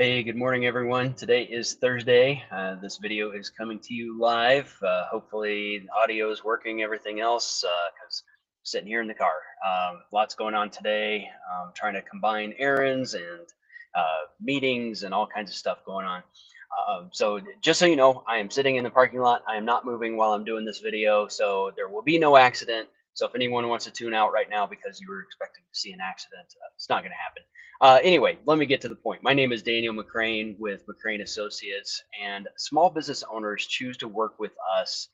Hey, good morning, everyone. Today is Thursday. This video is coming to you live. Hopefully, the audio is working, everything else, because I'm sitting here in the car. Lots going on today. Trying to combine errands and meetings and all kinds of stuff going on. So just so you know, I am sitting in the parking lot. I am not moving while I'm doing this video, so there will be no accident. So if anyone wants to tune out right now because you were expecting to see an accident, it's not going to happen. Anyway, let me get to the point. My name is Daniel McCrane with McCrane Associates, and small business owners choose to work with us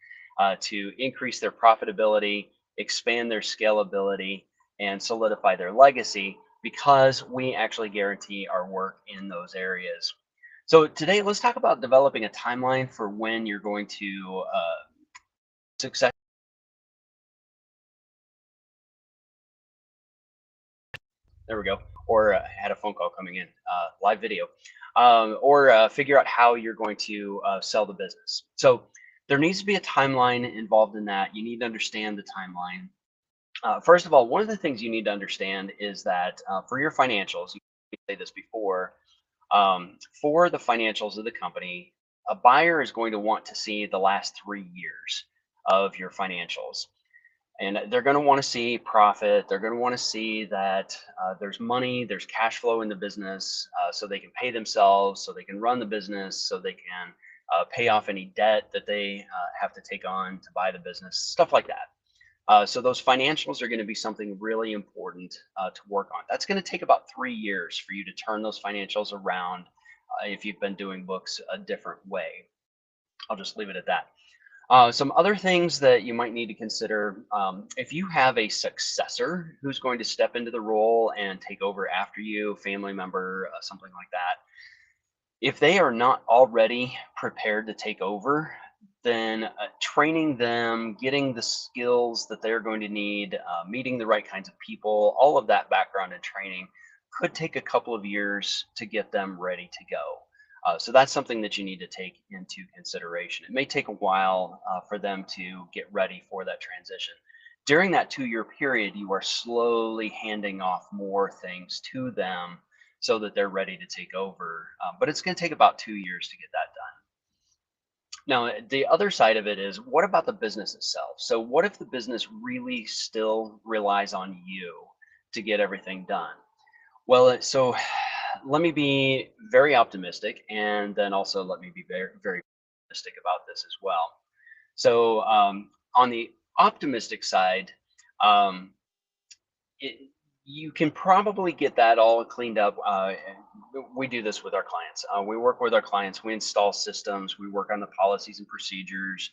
to increase their profitability, expand their scalability, and solidify their legacy because we actually guarantee our work in those areas. So today, let's talk about developing a timeline for when you're going to success. There we go. Or had a phone call coming in, live video, or figure out how you're going to sell the business. So there needs to be a timeline involved in that. You need to understand the timeline. First of all, one of the things you need to understand is that for your financials, you say this before, for the financials of the company, a buyer is going to want to see the last 3 years of your financials. And they're going to want to see profit. They're going to want to see that there's money, there's cash flow in the business, so they can pay themselves, so they can run the business, so they can pay off any debt that they have to take on to buy the business, stuff like that. So those financials are going to be something really important to work on. That's going to take about 3 years for you to turn those financials around if you've been doing books a different way. I'll just leave it at that. Some other things that you might need to consider, if you have a successor who's going to step into the role and take over after you, family member, something like that, if they are not already prepared to take over, then training them, getting the skills that they're going to need, meeting the right kinds of people, all of that background and training could take a couple of years to get them ready to go. So that's something that you need to take into consideration. It may take a while for them to get ready for that transition. During that 2 year period, you are slowly handing off more things to them so that they're ready to take over. But it's going to take about 2 years to get that done. Now, the other side of it is, what about the business itself? So what if the business really still relies on you to get everything done? Well, so let me be very optimistic, and then also let me be very, very optimistic about this as well. So on the optimistic side, um, you can probably get that all cleaned up. We do this with our clients. We work with our clients. We install systems. We work on the policies and procedures.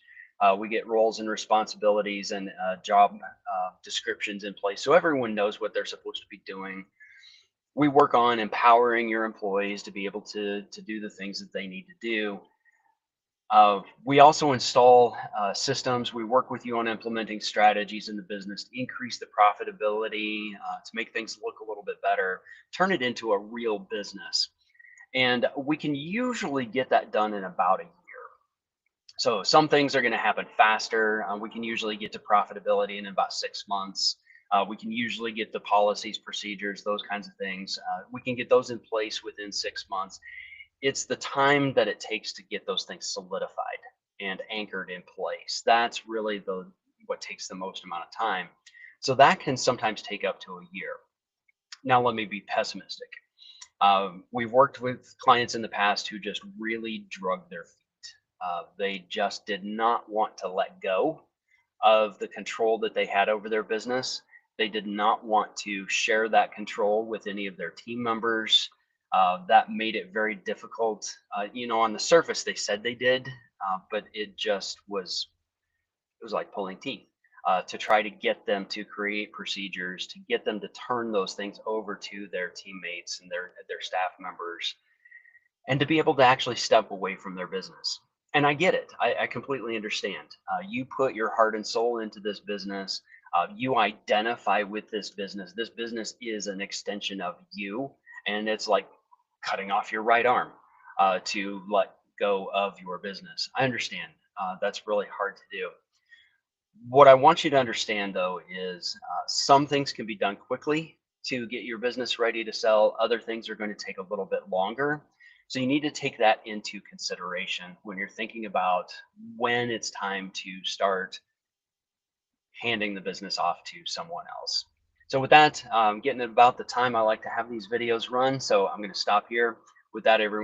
We get roles and responsibilities and job descriptions in place so everyone knows what they're supposed to be doing. We work on empowering your employees to be able to do the things that they need to do. We also install systems. We work with you on implementing strategies in the business to increase the profitability, to make things look a little bit better, turn it into a real business. And we can usually get that done in about a year. So some things are going to happen faster. We can usually get to profitability in about 6 months. We can usually get the policies, procedures, those kinds of things. We can get those in place within 6 months. It's the time that it takes to get those things solidified and anchored in place. That's really what takes the most amount of time. So that can sometimes take up to a year. Now, let me be pessimistic. We've worked with clients in the past who just really drug their feet. They just did not want to let go of the control that they had over their business. They did not want to share that control with any of their team members. That made it very difficult. On the surface, they said they did, but it was like pulling teeth to try to get them to create procedures, to get them to turn those things over to their teammates and their staff members, and to be able to actually step away from their business. And I get it. I completely understand. You put your heart and soul into this business. You identify with this business. This business is an extension of you, and it's like cutting off your right arm to let go of your business. I understand. That's really hard to do. What I want you to understand, though, is some things can be done quickly to get your business ready to sell. Other things are going to take a little bit longer. So you need to take that into consideration when you're thinking about when it's time to start handing the business off to someone else. So with that, getting at about the time I like to have these videos run, so I'm going to stop here. With that, everyone.